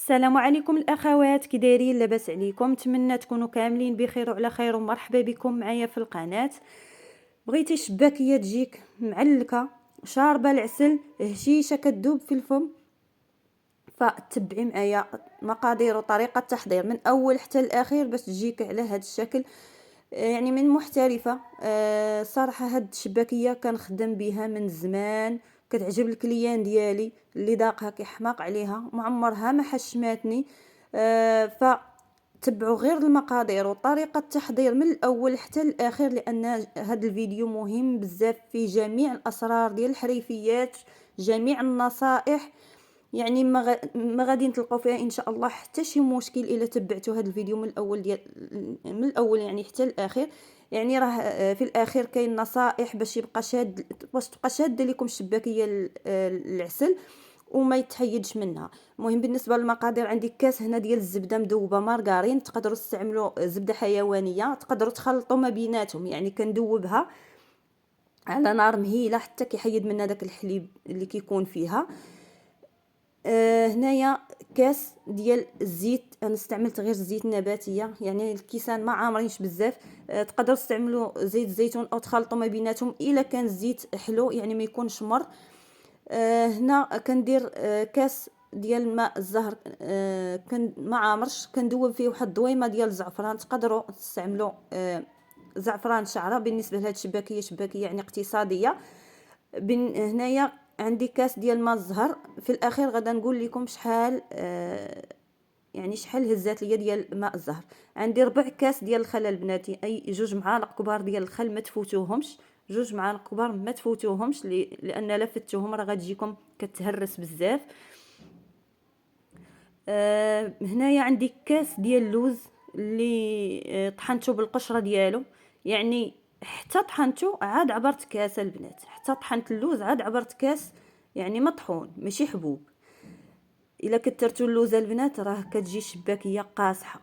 السلام عليكم الاخوات، كي دايرين؟ لاباس عليكم؟ نتمنى تكونوا كاملين بخير وعلى خير، ومرحبا بكم معايا في القناه. بغيتي شباكيه تجيك معلكه شاربه العسل هشيشه كتذوب في الفم، فتبعي معايا مقادير وطريقه التحضير من اول حتى الاخير باش تجيك على هذا الشكل. يعني من محترفه. صراحه هاد الشباكيه كنخدم بها من زمان، كتعجب الكليان ديالي اللي داقها كيحماق عليها، معمرها ما حشماتني. فتبعوا غير المقادير وطريقه التحضير من الاول حتى الاخير، لان هذا الفيديو مهم بزاف فيه جميع الاسرار ديال الحريفيات، جميع النصائح. يعني ما غادي نتلقاو فيها ان شاء الله حتى شي مشكل الا تبعتوا هذا الفيديو من الاول يعني حتى الاخير. يعني راه في الاخير كاين نصائح باش يبقى شاد، باش تبقى شاده لكم الشباكيه العسل وما يتحيدش منها. المهم بالنسبه للمقادير، عندي كاس هنا ديال الزبده مذوبه مارغرين، تقدروا تستعملوا زبده حيوانيه، تقدروا تخلطوا ما بيناتهم. يعني كندوبها على نار مهيله حتى كيحيد منها داك الحليب اللي كيكون فيها. هنايا كاس ديال الزيت، انا استعملت غير الزيت النباتيه، يعني الكيسان ما عامرينش بزاف. تقدروا تستعملوا زيت الزيتون او تخلطوا ما بيناتهم الا كان الزيت حلو، يعني ما يكونش مر. هنا كندير كاس ديال الماء الزهر، كان ما عامرش، كندوب فيه واحد الضويمه ديال الزعفران. تقدروا تستعملوا زعفران شعره. بالنسبه لهاد الشباكيه، شباكيه يعني اقتصاديه. هنايا عندي كاس ديال الماء الزهر. في الاخير غادا نقول لكم شحال يعني شحال هزات ليا ديال ماء الزهر. عندي ربع كاس ديال الخل البناتي، اي 2 معالق كبار ديال الخل، ما تفوتوهمش. 2 معالق كبار ما تفوتوهمش، لان لا فتوهم راه غتجيكم كتهرس بزاف. هنايا عندي كاس ديال اللوز اللي طحنته بالقشره ديالو. يعني حتى طحنته عاد عبرت كاس البنات، حتى طحنت اللوز عاد عبرت كاس، يعني مطحون ماشي حبوب. الا كثرتوا اللوز البنات راه كتجي شباكيه قاصحه.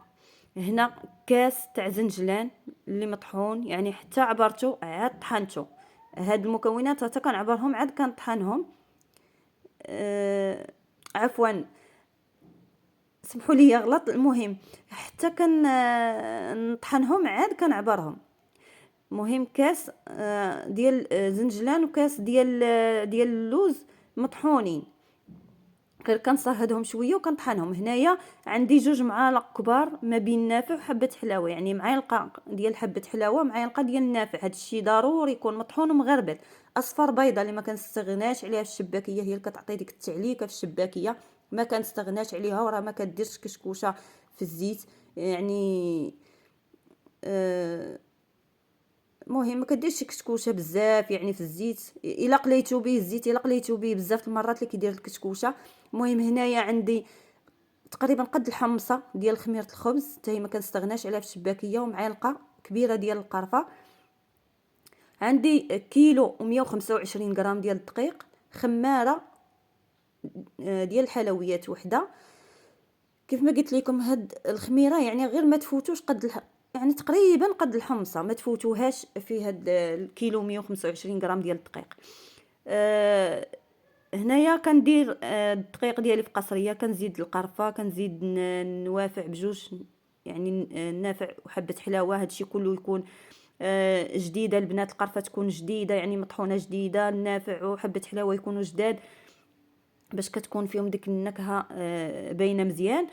هنا كاس تاع زنجلان اللي مطحون، يعني حتى عبرته عاد طحنته. هاد المكونات حتى كنعبرهم عاد كنطحنهم. عفوا، سمحوا لي غلط. المهم حتى نطحنهم عاد كنعبرهم. مهم كاس ديال زنجلان وكاس ديال اللوز مطحونين، غير كنصهدهم شويه وكنطحنهم. هنايا عندي 2 معالق كبار ما بين نافع وحبه حلاوه، يعني معلقه ديال حبه حلاوه معلقه ديال النافع. هذا الشيء ضروري يكون مطحون ومغربل. اصفر بيضه اللي ما كنستغناش عليها في الشباكيه، هي اللي كتعطي ديك التعليكه في الشباكيه، ما كنستغناش عليها. وراه ما كديرش كشكوشه في الزيت، يعني مهم ما كديرش كشكوشه بزاف يعني في الزيت. الا قليتو به الزيت، الا قليتو به بزاف المرات اللي كيدير الكشكوشه. المهم هنايا عندي تقريبا قد الحمصه ديال خميره الخبز، حتى هي ما كنستغناش عليها في الشباكيه، ومعلقه كبيره ديال القرفه. عندي كيلو و125 غرام ديال الدقيق، خماره ديال الحلويات وحده. كيف ما قلت لكم هاد الخميره يعني غير ما تفوتوش قد يعني تقريبا قد الحمصه، ما تفوتوهاش في هاد الكيلو 125 غرام ديال الدقيق. هنايا كندير الدقيق ديالي في قصريه، كنزيد القرفه، كنزيد النوافع بجوج، يعني النافع وحبه حلاوه. هادشي كله يكون جديده البنات، القرفه تكون جديده يعني مطحونه جديده، النافع وحبه حلاوه يكونوا جداد باش كتكون فيهم ديك النكهه باينه مزيان.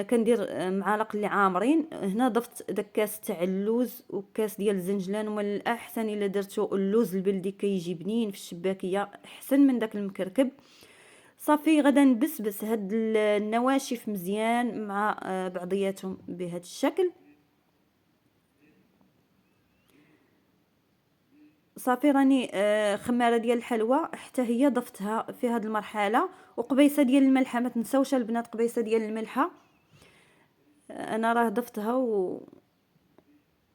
كندير معالق اللي عامرين. هنا ضفت داك كاس تاع اللوز وكاس ديال الزنجلان، ومن الاحسن الا درتو اللوز البلدي كيجي بنين في الشباكيه احسن من داك المكركب. صافي غدا نبسبس هاد النواشف مزيان مع بعضياتهم بهذا الشكل. صافي راني خماره ديال الحلوى حتى هي ضفتها في هذه المرحله، وقبيصه ديال الملحه. ما تنساوش البنات قبيصه ديال الملحه. انا راه ضفتها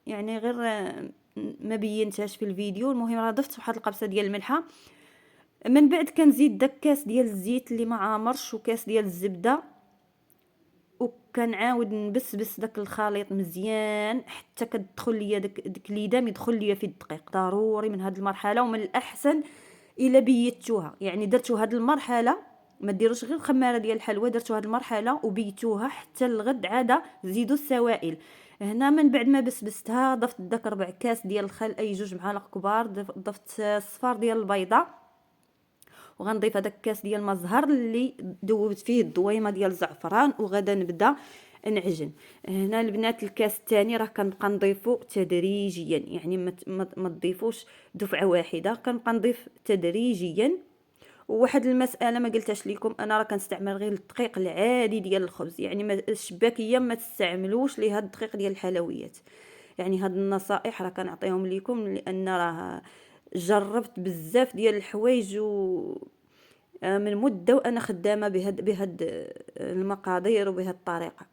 يعني غير ما بينتهاش في الفيديو. المهم راه ضفت واحد القبصه ديال الملحه. من بعد كنزيد داك كاس ديال الزيت اللي ما عامرش وكاس ديال الزبده، وكنعاود نبسبس داك الخليط مزيان حتى كتدخل ليا داك ليدام يدخل ليا في الدقيق. ضروري من هذه المرحله، ومن الاحسن الا بيتوها، يعني درتو هذه المرحله ما ديروش غير خماره ديال الحلوى، درتو هاد المرحله وبيتوها حتى الغد، عاده زيدوا السوائل. هنا من بعد ما بسبستها ضفت داك 4 كاس ديال الخل، اي 2 معالق كبار، ضفت الصفار ديال البيضه، وغنضيف هذاك كاس ديال ما زهر اللي دوبت فيه الضويمه ديال الزعفران، وغدا نبدا نعجن. هنا البنات الكاس الثاني راه كنبقى نضيفو تدريجيا، يعني ما تضيفوش دفعه واحده، كنبقى نضيف تدريجيا. وواحد المساله ما قلتهاش لكم، انا راه كنستعمل غير الدقيق العادي ديال الخبز، يعني الشباكيه ما تستعملوش ليه هاد الدقيق ديال الحلويات. يعني هاد النصائح راه كنعطيهم لكم لان راه جربت بزاف ديال الحوايج من مده وانا خدامه بهاد المقادير وبهاد الطريقه.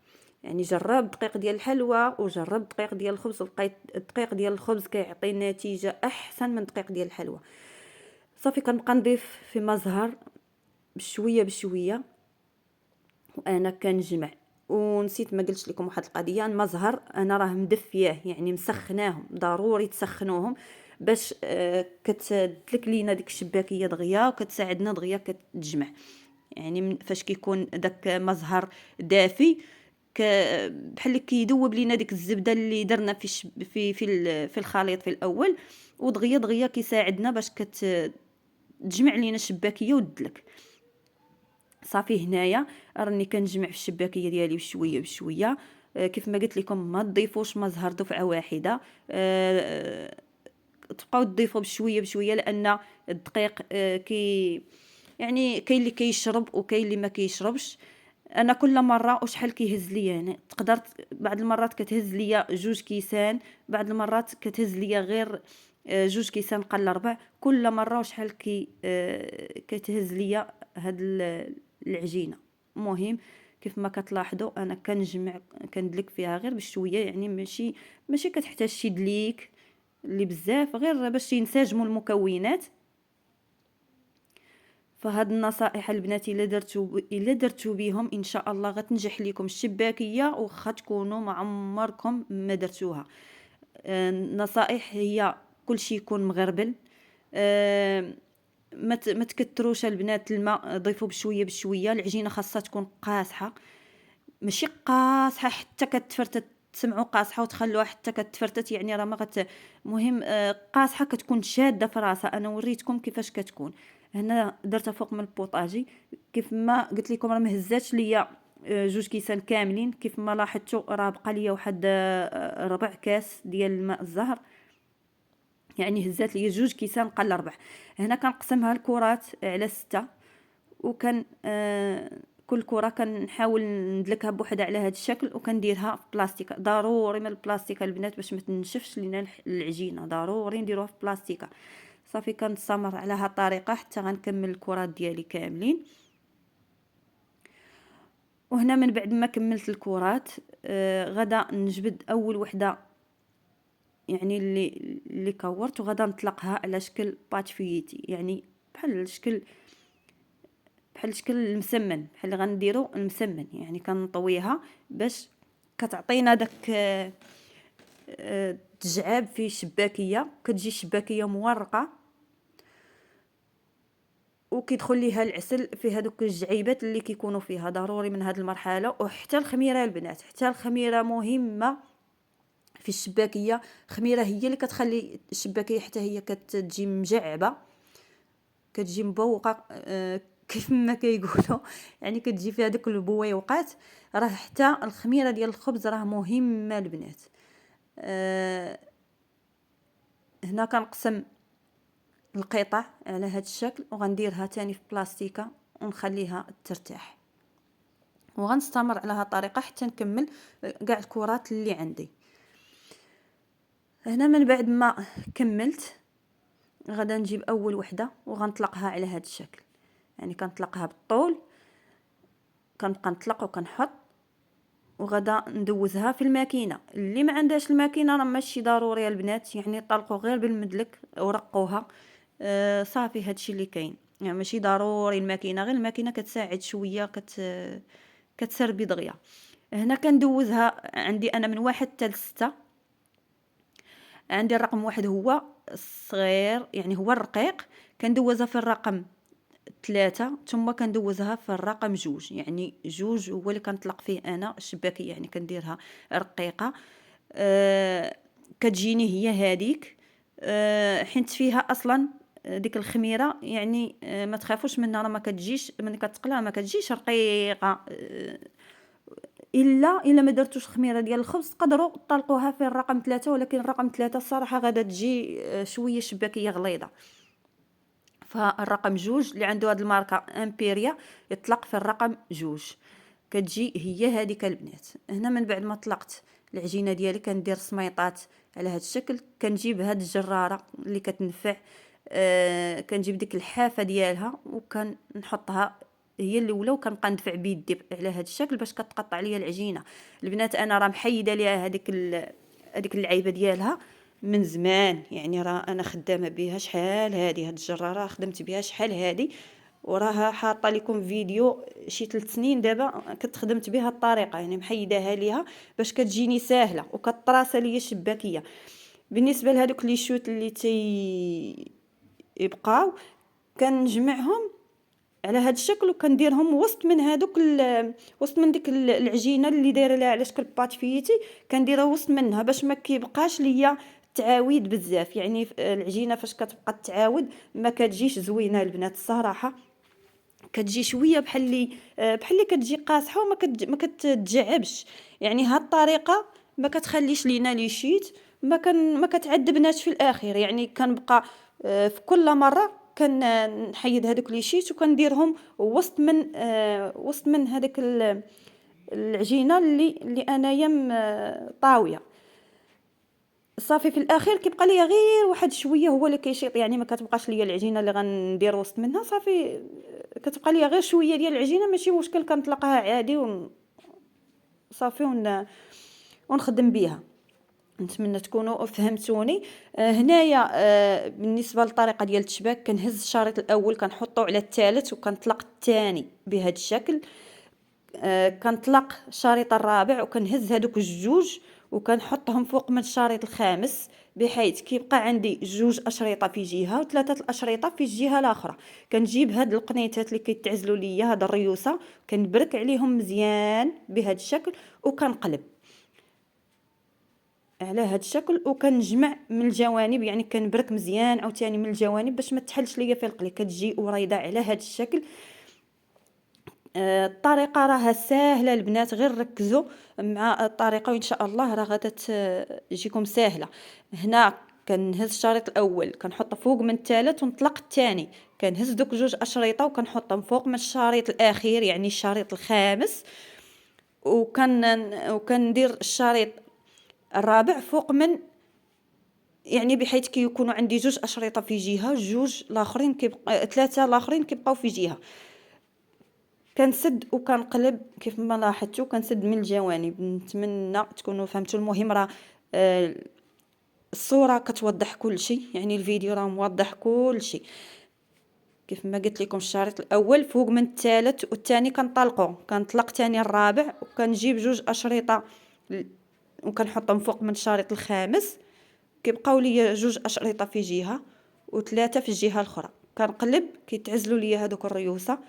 يعني جربت دقيق ديال الحلوى وجربت دقيق ديال الخبز، لقيت الدقيق ديال الخبز كيعطي نتيجه احسن من دقيق ديال الحلوى. صافي كنبقى نضيف في ما زهر بشويه بشويه وانا كنجمع. ونسيت ما قلتش لكم واحد القضيه، ما زهر انا راه مدفياه، يعني مسخناهم، ضروري تسخنوهم باش كتدلك لينا ديك الشباكيه دغيا، وكتساعدنا دغيا كتجمع. يعني فاش كيكون داك ما زهر دافي بحال اللي كيذوب لينا ديك الزبده اللي درنا في الخليط في الاول، ودغيا دغيا كيساعدنا باش تجمع لينا الشباكيه ودلك. صافي هنايا راني كنجمع في الشباكيه ديالي بشويه بشويه. كيف ما قلت لكم ما تضيفوش ما زهر دفعه واحده، تبقاو تضيفوا بشويه بشويه، لان الدقيق يعني كاين اللي كيشرب وكاين اللي ما كيشربش. انا كل مره وشحال كيهز ليا، يعني تقدر بعض المرات كتهز ليا 2 كيسان، بعض المرات كتهز ليا غير 2 كيسان قل 4، كل مره وشحال كتهز ليا هاد العجينه. مهم كيف ما كتلاحظوا انا كنجمع كندلك فيها غير بشويه، يعني ماشي كتحتاج شي دليك اللي بزاف، غير باش ينسجموا المكونات. فهاد النصائح البنات الا درتو بيهم ان شاء الله غتنجح لكم الشباكيه، وخا تكونوا ما عمركم ما درتوها. النصائح هي كلشي يكون مغربل. ما تكتروش البنات الماء، ضيفوا بشويه بشويه. العجينه خاصها تكون قاصحه، ماشي قاصحه حتى كتفرتت، تسمعوا قاصحه وتخلوها حتى كتفرتت، يعني راه ما مهم قاصحه كتكون شاده في راسها. انا وريتكم كيفاش كتكون. هنا درتها فوق من البوطاجي، كيف ما قلت لكم راه ما هزاتش ليا 2 كيسان كاملين. كيف ما لاحظتوا راه بقى ليا واحد 4 كاس ديال الماء الزهر، يعني هزات ليا 2 كيسان قل 4. هنا كنقسمها الكرات على 6، وكان كل كره كنحاول ندلكها بوحده على هذا الشكل، وكنديرها في بلاستيكه. ضروري من البلاستيكه البنات باش ما تنشفش لينا العجينه، ضروري نديروها في بلاستيكه. صافي كنستمر على هذه الطريقه حتى غنكمل الكرات ديالي كاملين. وهنا من بعد ما كملت الكرات غدا نجبد اول وحده، يعني اللي كورت، وغدا نطلقها على شكل بات فييتي، يعني بحال شكل المسمن، بحال اللي غنديرو المسمن. يعني كنطويها باش كتعطينا داك تجعاب في الشباكيه، كتجي الشباكيه مورقه، وكيدخل ليها العسل في هذوك الجعيبات اللي كيكونوا فيها. ضروري من هذه المرحله. وحتى الخميره البنات، حتى الخميره مهمه في الشباكيه. الخميره هي اللي كتخلي الشباكيه حتى هي كتجي مجعبه، كتجي مبوقه كيف ما كيقولوا، يعني كتجي فيها داك البويوقات. راه حتى الخميره ديال الخبز راه مهمه البنات. هنا كنقسم القطع على هذا الشكل، وغنديرها تاني في بلاستيكه ونخليها ترتاح، وغنستمر على هذه الطريقه حتى نكمل كاع الكرات اللي عندي. هنا من بعد ما كملت غدا نجيب اول وحده وغنطلقها على هذا الشكل، يعني كنطلقها بالطول، كنبقى نطلق وكنحط، وغدا ندوزها في الماكينه. اللي ما عندهاش الماكينه راه ماشي ضروري البنات، يعني طلقوا غير بالمدلك ورقوها. صافي هادشي اللي كاين، يعني ماشي ضروري الماكينه، غير الماكينه كتساعد شويه، كتسربي دغيا. هنا كندوزها عندي انا من 1 حتى 6. عندي الرقم 1 هو الصغير، يعني هو الرقيق، كندوزها في الرقم 3 ثم كندوزها في الرقم 2، يعني 2 هو اللي كنطلق فيه انا الشباكيه، يعني كنديرها رقيقه. كتجيني هي هذيك، حيت فيها اصلا ديك الخميره، يعني ما تخافوش منها، راه ما كتجيش ملي كتقلى ما كتجيش رقيقه. الا ما درتوش خميره ديال الخبز تقدروا تطلقوها في الرقم 3، ولكن الرقم 3 الصراحه غادا تجي شويه شباكيه غليظه. فالرقم 2 اللي عنده هاد الماركه امبيريا يطلق في الرقم 2. كتجي هي هذيك البنات. هنا من بعد ما طلقت العجينه ديالي كندير سميطات على هذا الشكل. كنجيب هاد الجراره اللي كتنفع، كنجيب ديك الحافه ديالها وكنحطها هي الاولى، وكنبقى ندفع بيدي على هذا الشكل باش كتقطع ليا العجينه. البنات انا راه محيده ليها هذيك اللعيبه ديالها من زمان، يعني راه انا خدامه بها شحال هذه، هاد الجراره خدمت بها شحال هذه، وراها حاطه لكم فيديو شي 3 سنين دابا كنت خدمت بها الطريقه، يعني محيداها ليها باش كتجيني ساهله وكطراسه ليا شباكيه. بالنسبه لهذوك لي شوت اللي يبقاو كنجمعهم على هذا الشكل وكنديرهم وسط من وسط من ديك العجينه اللي دايره لها على شكل باتفيتي، كنديرها وسط منها باش ما كيبقاش ليا تعاويد بزاف. يعني العجينه فاش كتبقى تعاود ما كتجيش زوينه البنات الصراحه، كتجي شويه بحال اللي كتجي قاصحه وما كتجعبش. يعني هاد الطريقه ما كتخليش لينا لي شيت، ما كتعذبناش في الاخير. يعني كنبقى في كل مره كنحيد هذوك لي شيت وكنديرهم وسط من هذيك العجينه اللي انايا طاويه. صافي في الاخير كيبقى ليا غير واحد شويه هو اللي كيشيط، يعني ما كتبقاش ليا العجينه اللي غندير وسط منها، صافي كتبقى ليا غير شويه ديال العجينه ماشي مشكل، كنطلقها عادي صافي ونخدم بيها. نتمنى تكونوا فهمتوني. هنايا بالنسبه للطريقه ديال التشباك كنهز الشريط الاول كنحطو على الثالث وكنطلق الثاني بهذا الشكل. كنطلق الشريط الرابع وكنهز هذوك الجوج وكنحطهم فوق من الشريط الخامس، بحيث كيبقى عندي 2 اشرطه في جهه و3 الاشرطه في الجهه الاخرى. كنجيب هاد القنيتات اللي كيتعزلوا ليا، هاد الريوسه كنبرك عليهم مزيان بهذا الشكل وكنقلب على هاد الشكل وكنجمع من الجوانب، يعني كنبرك مزيان عاوتاني من الجوانب باش ما تحلش ليا في القلي. كتجي وريضه على هاد الشكل. الطريقه راها ساهله البنات، غير ركزوا مع الطريقه وان شاء الله راه غادا تجيكم ساهله. هنا كنهز الشريط الاول كنحط فوق من الثالث ونطلق الثاني، كنهز دوك 2 اشرطه وكنحطهم فوق من الشريط الاخير يعني الشريط الخامس، وكندير الشريط الرابع فوق من، يعني بحيث كيكونوا عندي 2 اشرطه في جهه، 3 الاخرين كيبقاو في جهه. كنسد وكنقلب كيف ما لاحظتوا، كنسد من الجوانب. نتمنى تكونوا فهمتوا. المهم راه الصوره كتوضح كل شيء، يعني الفيديو راه موضح كل شيء. كيف ما قلت لكم الشريط الاول فوق من الثالث والثاني كنطلق ثاني الرابع وكنجيب 2 اشرطه وكنحطهم فوق من الشريط الخامس، كيبقاو ليا 2 اشرطه في جهه و3 في الجهه الاخرى. كنقلب كيتعزلوا ليا هذوك الريوسه،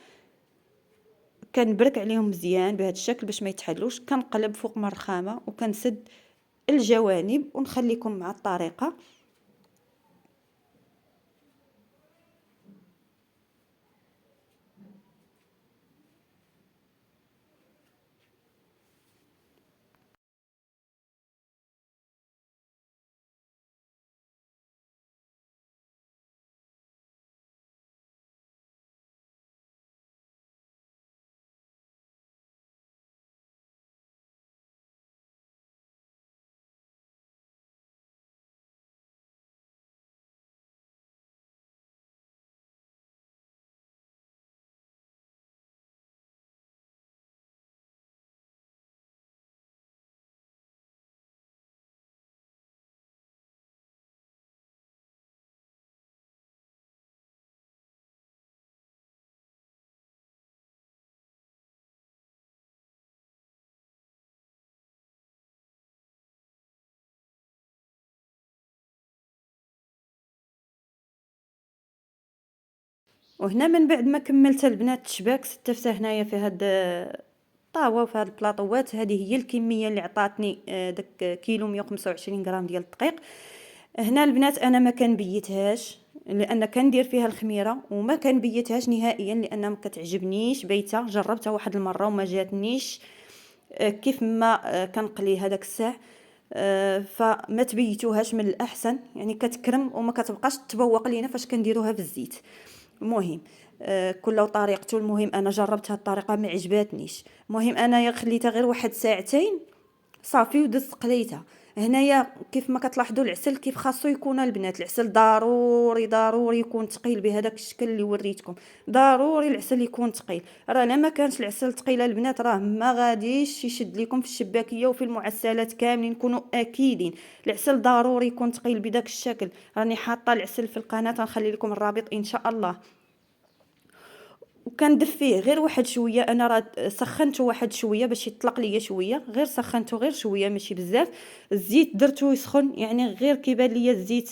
كنبرك عليهم مزيان بهذا الشكل باش ما يتحلوش. كنقلب فوق من الرخامه وكنسد الجوانب ونخليكم مع الطريقه. وهنا من بعد ما كملت البنات الشباك ستفته هنايا في هاد الطاوه وفي هاد البلاطوات. هذه هي الكميه اللي عطاتني داك كيلو 125 غرام ديال الدقيق. هنا البنات انا ما كنبيتهاش لان كندير فيها الخميره، وما كنبيتهاش نهائيا لان ما كتعجبنيش بيته. جربتها واحد المره وما جاتنيش كيف ما كنقلي هذاك الساع. فما تبيتوهاش من الاحسن، يعني كتكرم وما كتبقاش تبوق لينا فاش كنديروها في الزيت. المهم كل طريقته. المهم انا جربت هاد الطريقه ما عجباتنيش. المهم انا خليتها غير واحد ساعتين صافي ودزت قليتها. هنايا كيف ما كتلاحظوا العسل كيف خاصو يكون البنات. العسل ضروري ضروري يكون ثقيل بهذاك الشكل اللي وريتكم. ضروري العسل يكون ثقيل. راه لما كانش العسل ثقيل البنات راه ما غاديش يشد لكم في الشباكيه وفي المعسلات كاملين. كونوا اكيدين العسل ضروري يكون ثقيل بداك الشكل. راني حاطه العسل في القناه، غنخلي لكم الرابط ان شاء الله. وكندفيه غير واحد شويه. انا راه سخنته واحد شويه باش يطلق ليا شويه، غير سخنته غير شويه ماشي بزاف. الزيت درتو يسخن، يعني غير كيبان ليا الزيت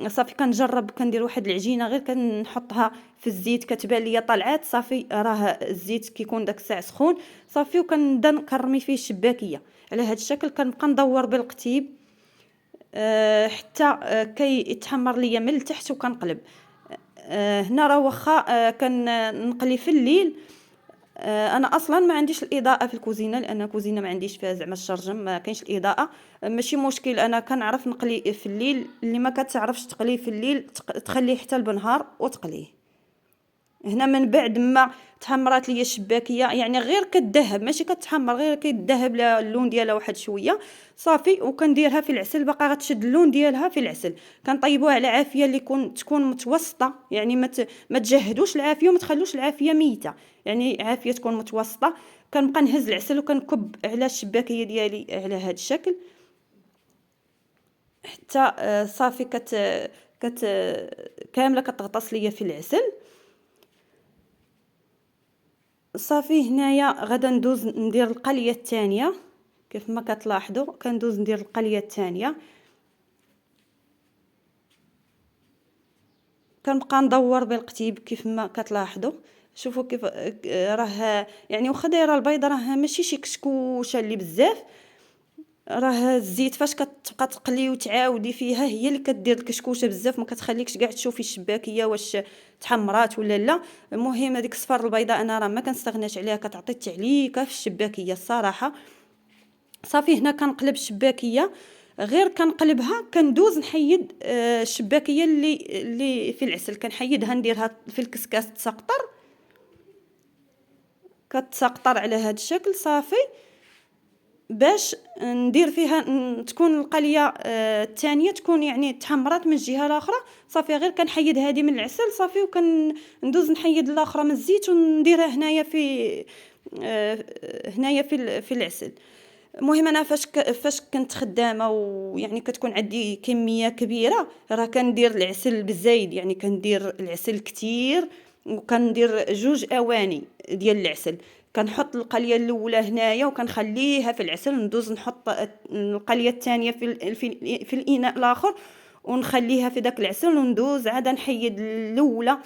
صافي. كنجرب كندير واحد العجينه غير كنحطها في الزيت كتبان ليا طلعات صافي، راه الزيت كيكون داك الساعه سخون صافي. وكنبدا كنرمي فيه الشباكيه على هذا الشكل. كنبقى ندور بالقتيب حتى كيتحمر ليا من التحت وكنقلب. هنا راه واخا كنقلي في الليل. انا اصلا ما عنديش الاضاءه في الكوزينه لان الكوزينه ما عنديش فيها زعما الشرجم، ما كاينش الاضاءه. ماشي مشكل، انا كنعرف نقلي في الليل. اللي ما كتعرفش تقلي في الليل تخليه حتى البنهار وتقليه. هنا من بعد ما تحمرات ليا الشباكيه، يعني غير كتذهب ماشي كتحمر، غير كيتذهب اللون ديالها واحد شويه صافي. وكنديرها في العسل، باقا غتشد اللون ديالها في العسل. كنطيبوها على عافيه اللي تكون متوسطه، يعني ما تجهدوش العافيه وما تخلوش العافيه ميته، يعني عافيه تكون متوسطه. كنبقى نهز العسل وكنكب على الشباكيه ديالي على هذا الشكل حتى صافي كت كامله كتغطس ليا في العسل صافي. هنايا غادا ندوز ندير القليه الثانيه. كيف ما كتلاحظوا كندوز ندير القليه الثانيه. كنبقى ندور بالقتيب كيف ما كتلاحظوا. شوفوا كيف راه يعني واخا دايره البيضه راه ماشي شي كشكوشه اللي بزاف. راه الزيت فاش كتبقى تقلي وتعاودي فيها هي اللي كدير الكشكوشه بزاف، ما كتخليكش كاع تشوفي الشباكيه واش تحمرات ولا لا. المهم هذيك الصفار البيضاء انا راه ما كنستغناش عليها، كتعطي التعليكه في الشباكيه الصراحه. صافي هنا كنقلب الشباكيه، غير كنقلبها كندوز نحيد الشباكيه اللي في العسل. كنحيدها نديرها في الكسكاس تسقطر، كتسقطر على هذا الشكل صافي. باش ندير فيها تكون القليه الثانيه تكون يعني تحمرات من الجهه الاخرى صافي. غير كنحيد هذه من العسل صافي، وكندوز نحيد الاخرى من الزيت ونديرها هنايا في العسل. المهم انا فاش كنت خدامه ويعني كتكون عندي كميه كبيره راه كندير العسل بالزايد، يعني كندير العسل كتير. وكندير 2 اواني ديال العسل. كنحط القليه الاولى هنايا وكنخليها في العسل، ندوز نحط القليه الثانيه في الاناء الاخر ونخليها في داك العسل، وندوز عاد نحيد الاولى.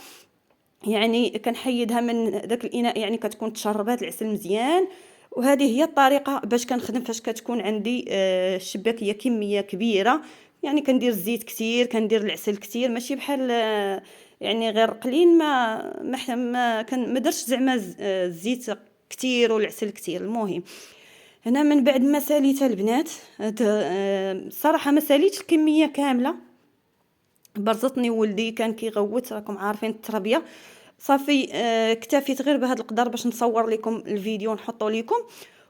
يعني كنحيدها من داك الاناء، يعني كتكون تشربات العسل مزيان. وهذه هي الطريقه باش كنخدم فاش كتكون عندي الشباكيه كميه كبيره. يعني كندير الزيت كتير، كندير العسل كتير، ماشي بحال يعني غير قليل ما درتش زعما الزيت كتير والعسل كتير. المهم هنا من بعد ما ساليت البنات صراحه ما ساليتش الكميه كامله. برزطني ولدي كان كيغوت، راكم عارفين التربيه. صافي اكتفيت غير بهذا القدر باش نصور لكم الفيديو ونحطه لكم.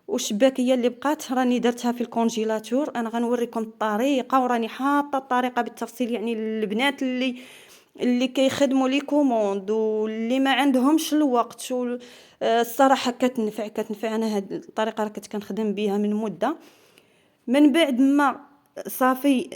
والشباكيه اللي بقات راني درتها في الكونجيلاتور. انا غنوريكم الطريقه وراني حاطه الطريقه بالتفصيل، يعني البنات اللي كيخدموا لي كوموند واللي ما عندهمش الوقت الصراحه كتنفع. انا هذه الطريقه راه كنت كنخدم بها من مده. من بعد ما صافي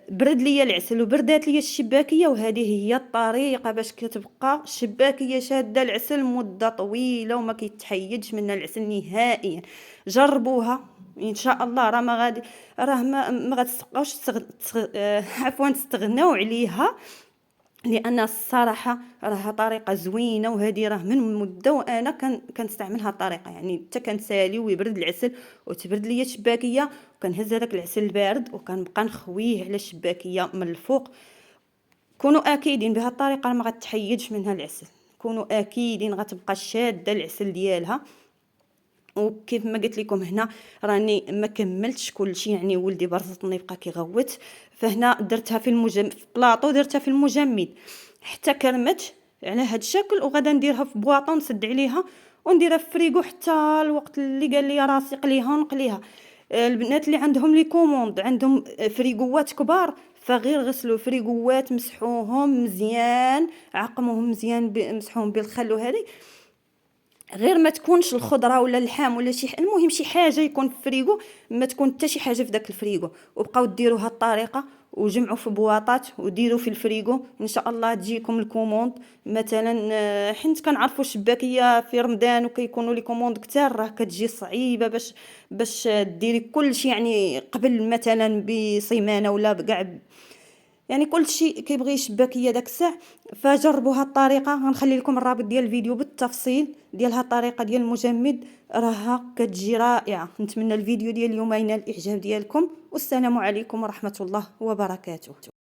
برد ليا العسل وبردات ليا الشباكيه، وهذه هي الطريقه باش كتبقى الشباكيه شاده العسل مده طويله وما كيتحيدش منها العسل نهائيا. جربوها ان شاء الله. راه ما غادي راه ما غتبقاوش عفوا تستغناو عليها لان الصراحه راها طريقه زوينه، وهذه راه من مده وانا كنستعمل هاد الطريقه. يعني حتى كنسالي ويبرد العسل وتبرد ليا الشباكيه، وكنهز هذاك العسل البارد وكنبقى نخويه على الشباكيه من الفوق. كونوا اكيدين بهذه الطريقه ما غتحيدش منها العسل، كونوا اكيدين غتبقى شاده العسل ديالها. وكيف ما قلت لكم هنا راني ما كملتش كلشي، يعني ولدي برزطني بقى كيغوت، فهنا درتها في بلاطو، درتها في المجمد حتى كرمت على هاد الشكل. وغادا نديرها في بواطه ونسد عليها ونديرها في فريغو حتى الوقت اللي قال لي راسي قليها ونقليها. البنات اللي عندهم لي كوموند عندهم فريغوات كبار، فغير غسلوا فريغوات، مسحوهم مزيان، عقموهم مزيان، مسحوهم بالخل وهذه. غير ما تكونش الخضره ولا اللحام ولا شي المهم شي حاجه يكون في الفريغو، ما تكون حتى شي حاجه في داك الفريغو. وبقاو ديروا هاد الطريقه وجمعوا في بواطات وديروا في الفريغو، ان شاء الله تجيكم الكوموند. مثلا حيت كنعرفوا الشباكيه في رمضان وكيكونوا لي كوموند كتار، راه كتجي صعيبه باش ديري كلشي، يعني قبل مثلا بسيمانه ولا كاع، يعني كل شيء كيبغي شباكيه داك الساع. فجربوا هاد الطريقه، غنخلي لكم الرابط ديال الفيديو بالتفصيل ديال هاد الطريقه ديال المجمد، راها كتجي رائعه. نتمنى الفيديو ديال اليوم ينال الاعجاب ديالكم، والسلام عليكم ورحمه الله وبركاته.